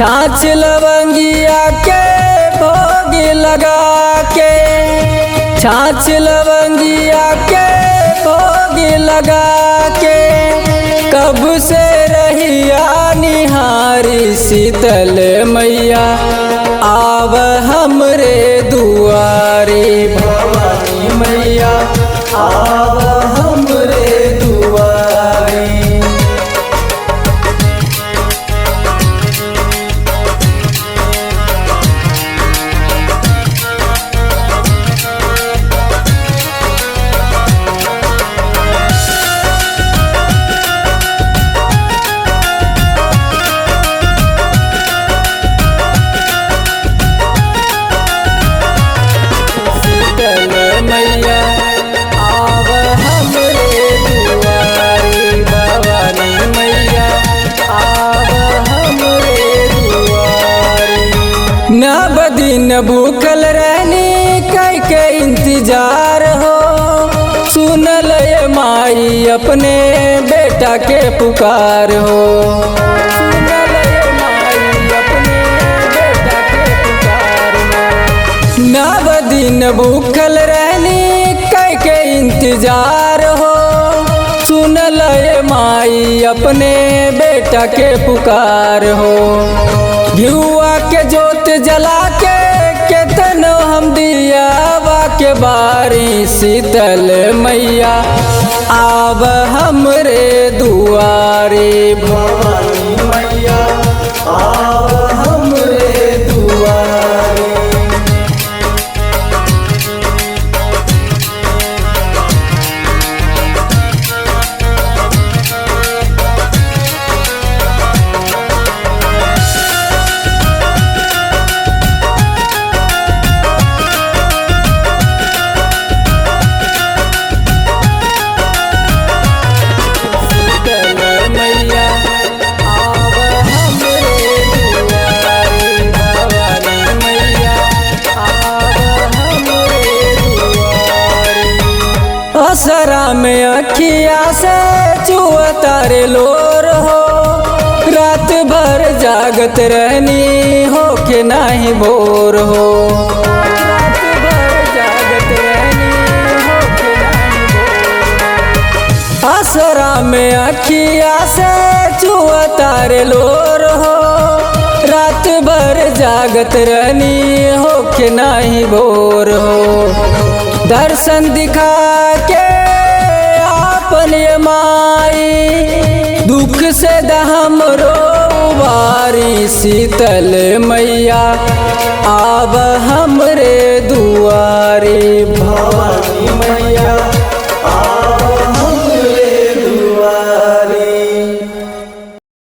छाछ लवंगिया के भोग लगा के, छाछ लवंगिया के भोग लगा के, कब से रहिया निहारी शीतल मैया आव हमरे दुआरे। भवानी मैया आव हमरे दुआरे। दिन भूखल रहनी कई के इंतजार हो, सुनल ये माई अपने बेटा के पुकार हो। सुनल ये माई अपने बेटा के पुकार हो। नव दिन भूखल रहनी कई के इंतजार हो, सुनल ये माई अपने बेटा के पुकार हो। घिउआ के जोत जला के केतनो हम दियावा के बारी शीतल मैया आव हमरे दुआरे। भवानी मैया आव हमरे दुआरे। असरा में अखिया से चुअतारे लोर हो, रात भर जागत रहनी हो के नाही भोर हो। रात भर जागत रहनी हो के नाही भोर। असरा में अखिया से चुअतारे लोर हो, रात भर जागत रहनी हो के नाही भोर हो। दर्शन दिखा के आपन माई दुख से हमरो उबारी शीतल मैया आव हमरे दुआरे।